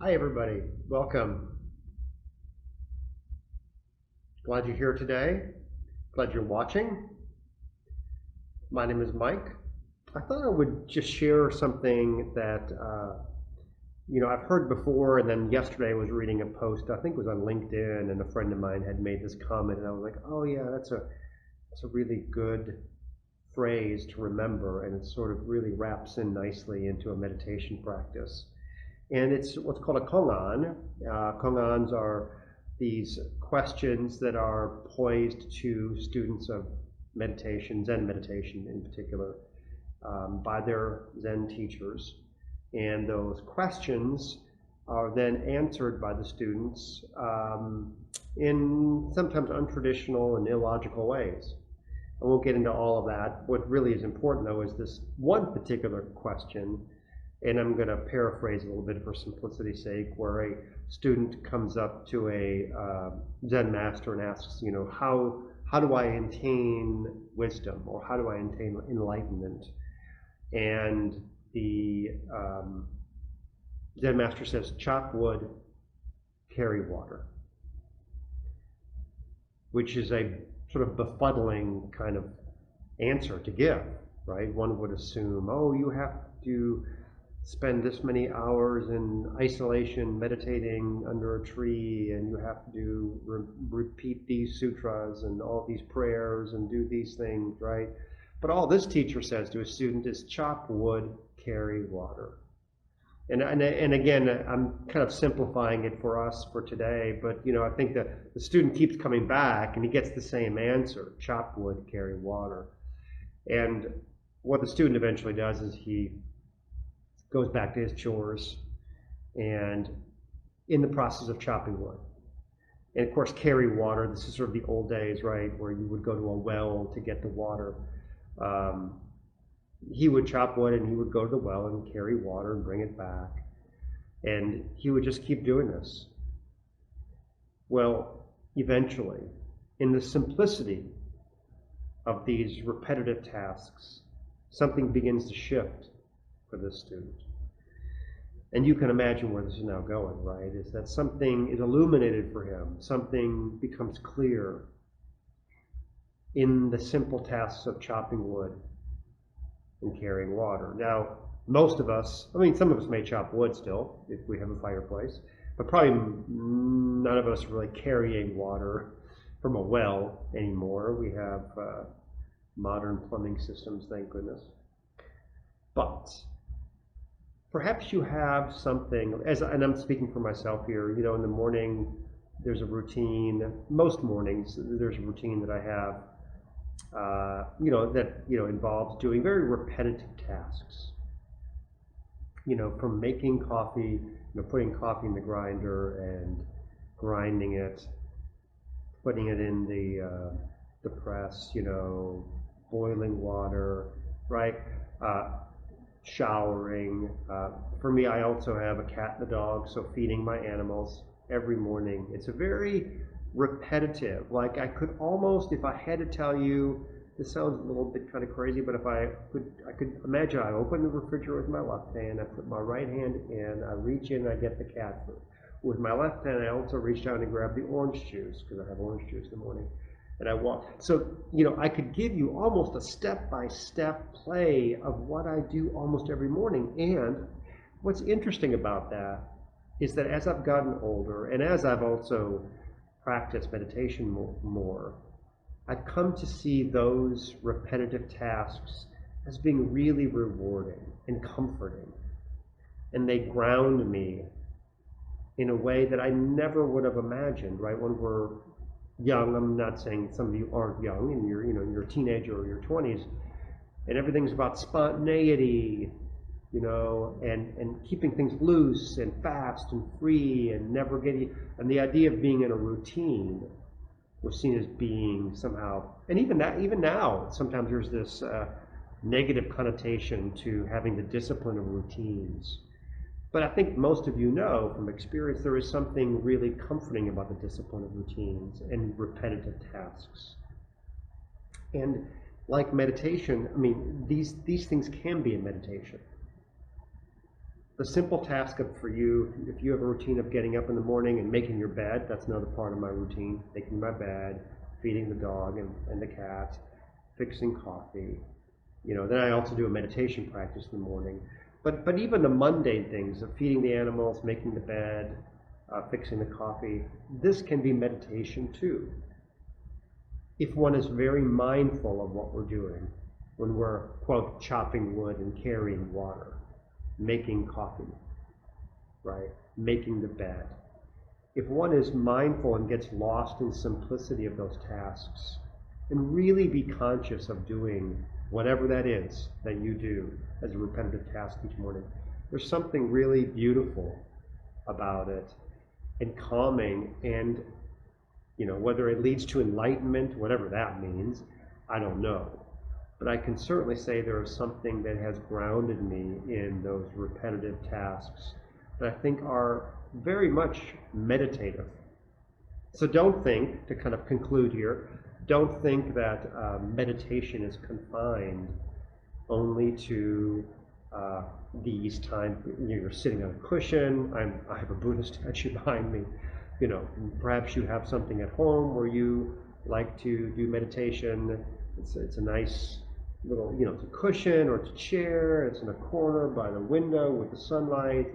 Hi, everybody. Welcome. Glad you're here today. Glad you're watching. My name is Mike. I thought I would just share something that I've heard before, and then yesterday I was reading a post. I think it was on LinkedIn, and a friend of mine had made this comment, and I was like, "Oh yeah, that's a really good phrase to remember," and it sort of really wraps in nicely into a meditation practice. And it's what's called a kongan. Kongans are these questions that are posed to students of meditation, Zen meditation in particular, by their Zen teachers. And those questions are then answered by the students in sometimes untraditional and illogical ways. I won't get into all of that. What really is important, though, is this one particular question, and I'm going to paraphrase a little bit for simplicity's sake, where a student comes up to a Zen master and asks, how do I attain wisdom, or how do I attain enlightenment? And the Zen master says, chop wood, carry water, which is a sort of befuddling kind of answer to give, right? One would assume, oh, you have to spend this many hours in isolation meditating under a tree, and you have to repeat these sutras and all these prayers and do these things, right? But all this teacher says to a student is chop wood, carry water. And again, I'm kind of simplifying it for us for today, but I think that the student keeps coming back and he gets the same answer: chop wood, carry water. And what the student eventually does is he goes back to his chores, and in the process of chopping wood, and of course carry water, this is sort of the old days, right, where you would go to a well to get the water. He would chop wood and he would go to the well and carry water and bring it back, and he would just keep doing this. Well, eventually, in the simplicity of these repetitive tasks, something begins to shift for this student. And you can imagine where this is now going, right? Is that something is illuminated for him, something becomes clear in the simple tasks of chopping wood and carrying water. Now, most of us, some of us may chop wood still if we have a fireplace, but probably none of us are really carrying water from a well anymore. We have modern plumbing systems, thank goodness. But perhaps you have something, and I'm speaking for myself here, in the morning there's a routine. Most mornings there's a routine that I have, that involves doing very repetitive tasks. From making coffee, putting coffee in the grinder and grinding it, putting it in the press, boiling water, right? Showering. For me, I also have a cat and a dog, so feeding my animals every morning. It's a very repetitive, like I could almost, if I had to tell you, this sounds a little bit kind of crazy, but if I could imagine I open the refrigerator with my left hand, I put my right hand in, I reach in, I get the cat food. With my left hand, I also reach down and grab the orange juice, because I have orange juice in the morning, and I walk. So, I could give you almost a step-by-step play of what I do almost every morning. And what's interesting about that is that as I've gotten older, and as I've also practiced meditation more, I've come to see those repetitive tasks as being really rewarding and comforting. And they ground me in a way that I never would have imagined, right? When we're young, I'm not saying some of you aren't young and you're a teenager or your 20s, and everything's about spontaneity, and keeping things loose and fast and free and never getting, and the idea of being in a routine was seen as being somehow, and even now, sometimes there's this negative connotation to having the discipline of routines. But I think most of you know from experience there is something really comforting about the discipline of routines and repetitive tasks. And like meditation, these things can be a meditation. The simple task of for you, if you have a routine of getting up in the morning and making your bed, that's another part of my routine. Making my bed, feeding the dog and the cat, fixing coffee. Then I also do a meditation practice in the morning. But even the mundane things of feeding the animals, making the bed, fixing the coffee, this can be meditation too. If one is very mindful of what we're doing when we're, quote, chopping wood and carrying water, making coffee, right? Making the bed. If one is mindful and gets lost in simplicity of those tasks and really be conscious of doing whatever that is that you do as a repetitive task each morning, there's something really beautiful about it and calming, and whether it leads to enlightenment, whatever that means, I don't know. But I can certainly say there is something that has grounded me in those repetitive tasks that I think are very much meditative. So don't think, to kind of conclude here, don't think that meditation is confined only to these times. You're sitting on a cushion. I have a Buddha statue behind me. Perhaps you have something at home where you like to do meditation. It's a nice little, it's a cushion or it's a chair. It's in a corner by the window with the sunlight.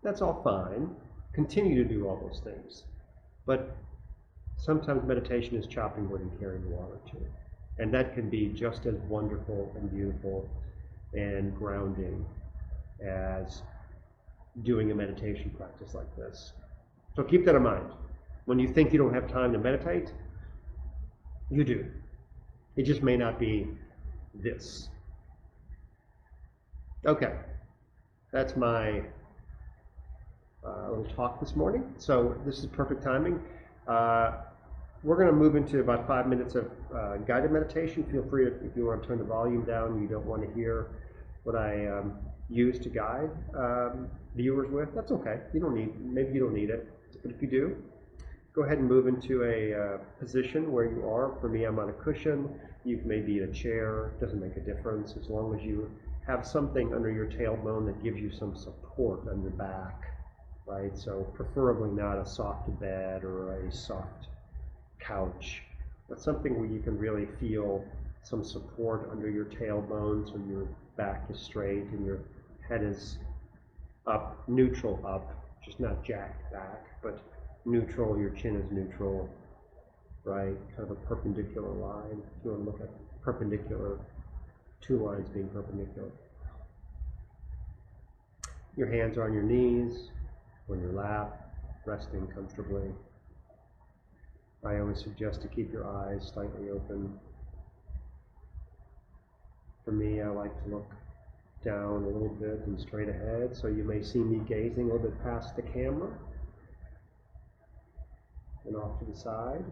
That's all fine. Continue to do all those things. But sometimes meditation is chopping wood and carrying water too. And that can be just as wonderful and beautiful and grounding as doing a meditation practice like this. So keep that in mind. When you think you don't have time to meditate, you do. It just may not be this. Okay, that's my little talk this morning. So this is perfect timing. We're going to move into about 5 minutes of guided meditation. Feel free to, if you want to turn the volume down, you don't want to hear what I use to guide viewers with, that's okay. Maybe you don't need it. But if you do, go ahead and move into a position where you are. For me, I'm on a cushion. You may be in a chair. It doesn't make a difference as long as you have something under your tailbone that gives you some support on your back, right? So preferably not a soft bed or a soft couch, but something where you can really feel some support under your tailbone so your back is straight and your head is up, neutral up, just not jacked back, but neutral, your chin is neutral, right? Kind of a perpendicular line. If you want to look at perpendicular, two lines being perpendicular. Your hands are on your knees, or in your lap, resting comfortably. I always suggest to keep your eyes slightly open. For me, I like to look down a little bit and straight ahead, so you may see me gazing a little bit past the camera and off to the side.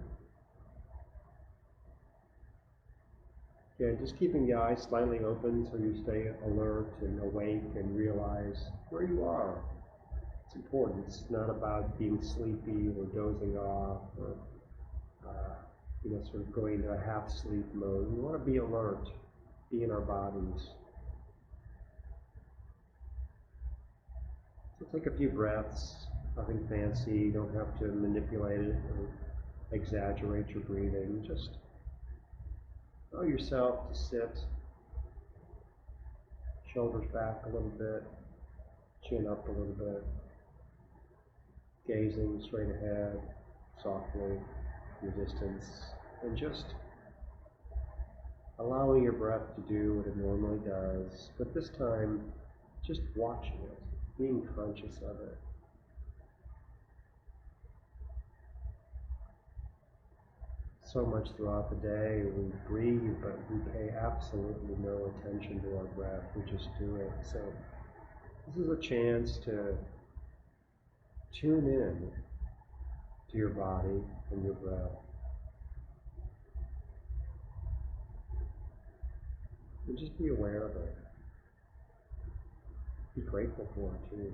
Again, just keeping the eyes slightly open so you stay alert and awake and realize where you are. It's important. It's not about being sleepy or dozing off or sort of going into a half sleep mode. We want to be alert, be in our bodies. So take a few breaths, nothing fancy. You don't have to manipulate it or exaggerate your breathing. Just allow yourself to sit, shoulders back a little bit, chin up a little bit, gazing straight ahead, softly, in the distance, and just allowing your breath to do what it normally does, but this time just watching it, being conscious of it. So much throughout the day we breathe, but we pay absolutely no attention to our breath. We just do it. So this is a chance to tune in to your body and your breath. And just be aware of it. Be grateful for it too.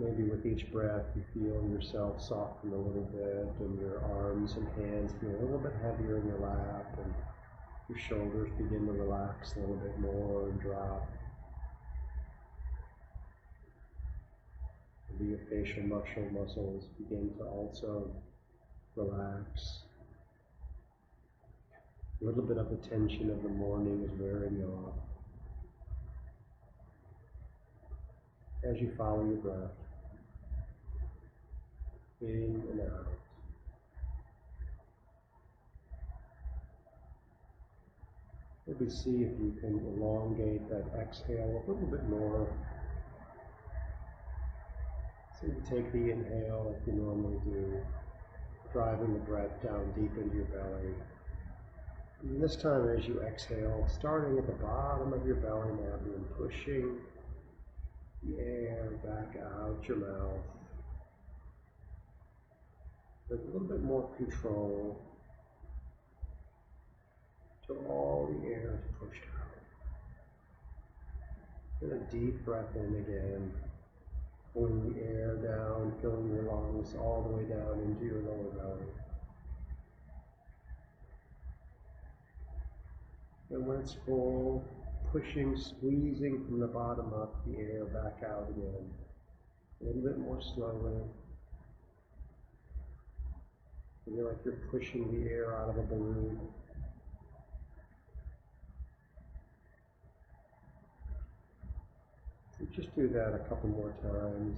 maybe with each breath you feel yourself soften a little bit, and your arms and hands feel a little bit heavier in your lap, and your shoulders begin to relax a little bit more and drop. Maybe your facial muscles begin to also relax. A little bit of the tension of the morning is wearing you off. As you follow your breath, in and out. Maybe see if you can elongate that exhale a little bit more. So you take the inhale like you normally do, driving the breath down deep into your belly. And this time as you exhale, starting at the bottom of your belly now, and pushing the air back out your mouth with a little bit more control till all the air is pushed out. And a deep breath in again, pulling the air down, filling your lungs all the way down into your lower belly. And when it's full, pushing, squeezing from the bottom up, the air back out again. A little bit more slowly. Feel like you're pushing the air out of a balloon. So just do that a couple more times,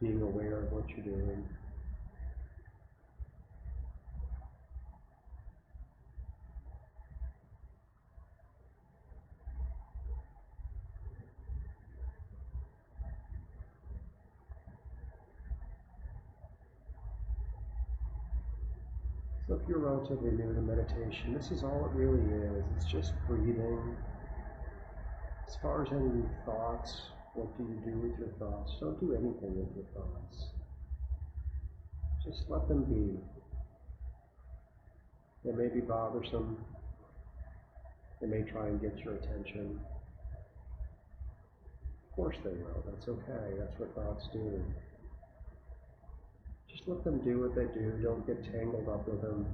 being aware of what you're doing. So if you're relatively new to meditation, this is all it really is. It's just breathing. As far as any thoughts, what do you do with your thoughts? Don't do anything with your thoughts. Just let them be. They may be bothersome. They may try and get your attention. Of course they will. That's okay. That's what thoughts do. Just let them do what they do. Don't get tangled up with them.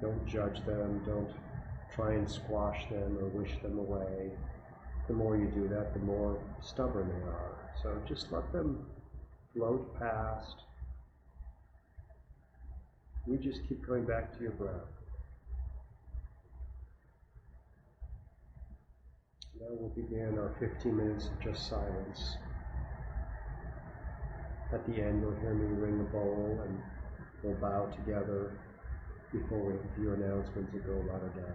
Don't judge them. Don't try and squash them or wish them away. The more you do that, the more stubborn they are. So just let them float past. You just keep going back to your breath. Now we'll begin our 15 minutes of just silence. At the end, you'll hear me ring the bowl, and we'll bow together before we have a few announcements and go about our day.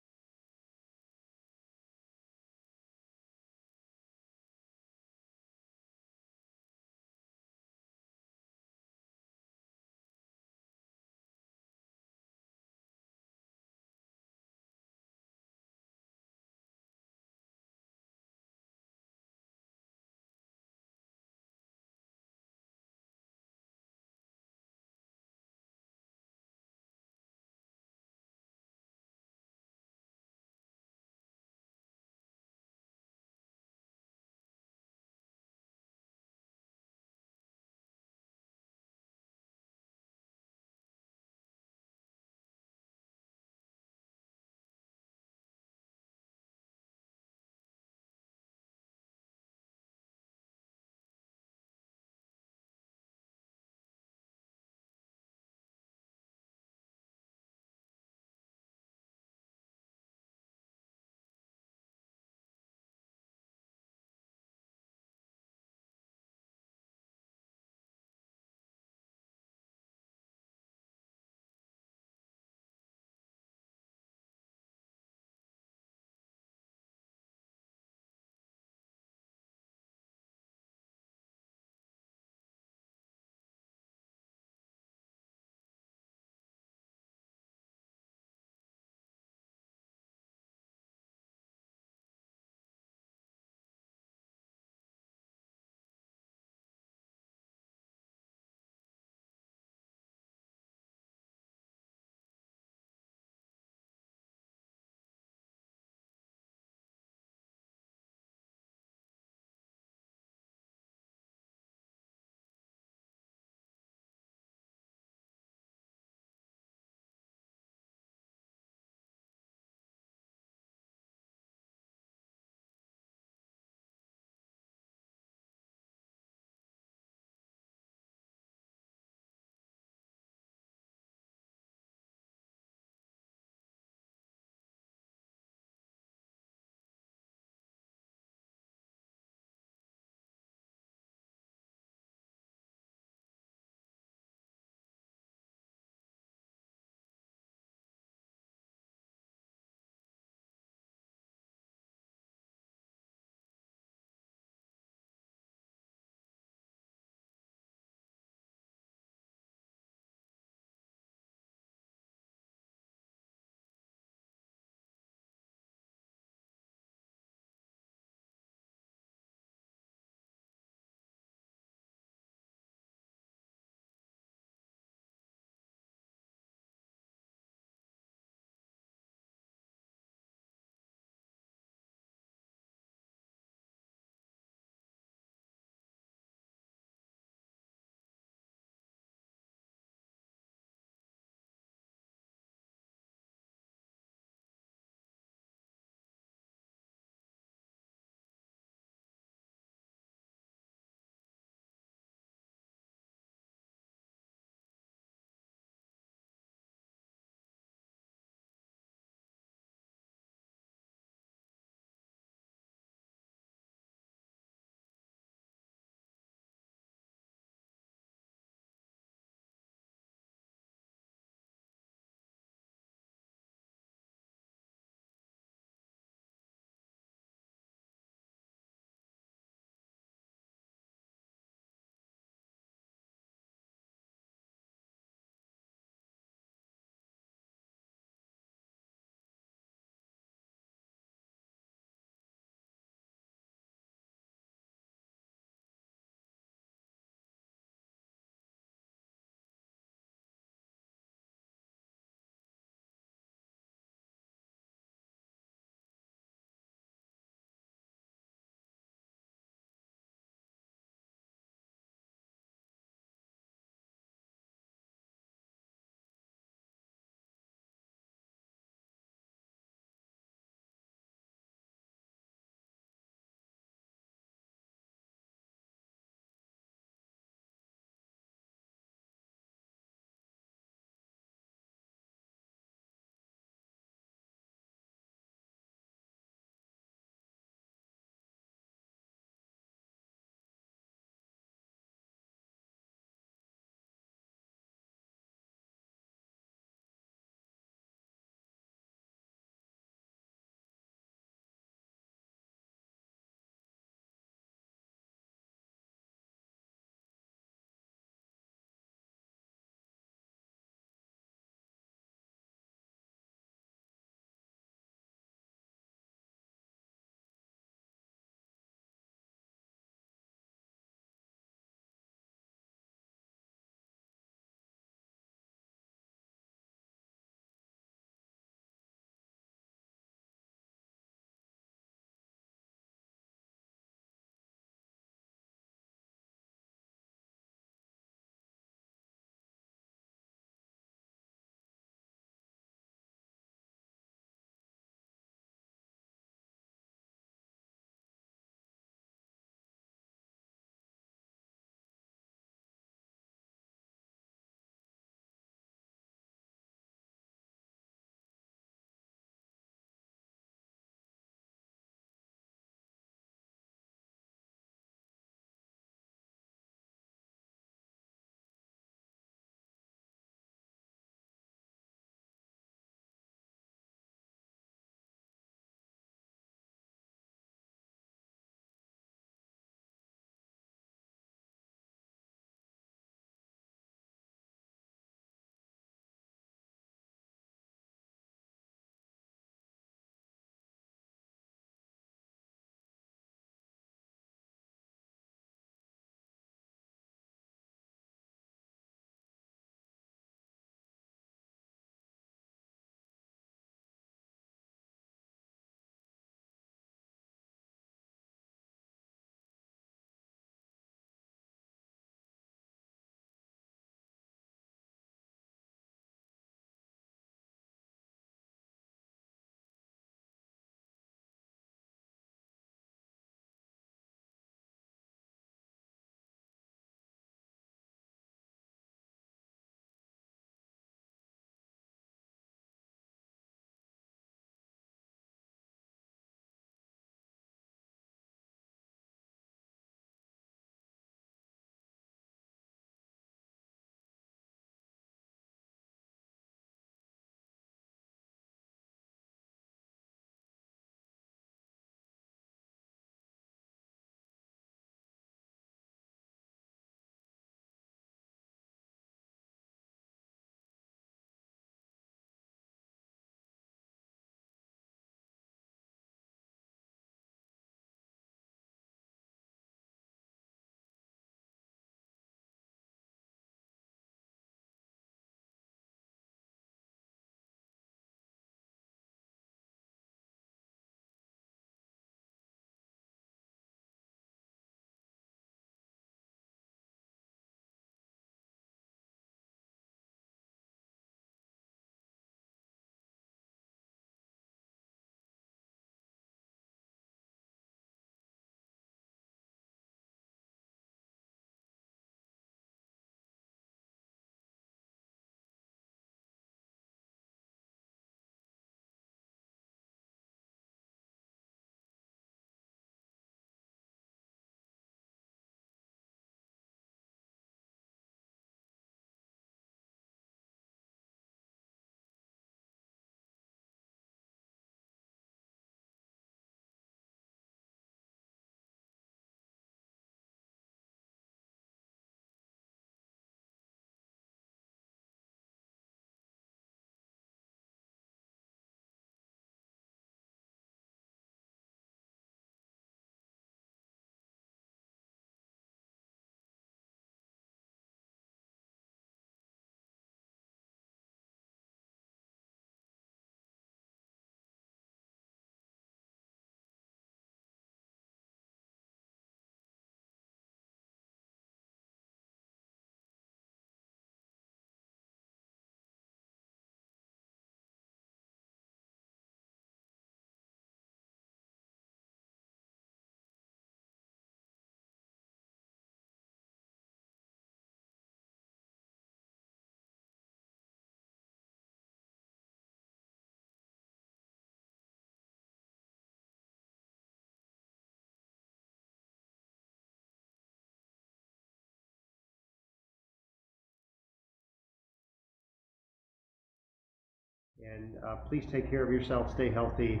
And please take care of yourself, stay healthy,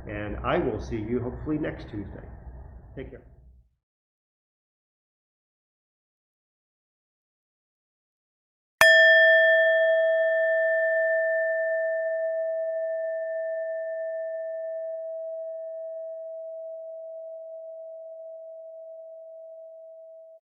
and I will see you hopefully next Tuesday. Take care.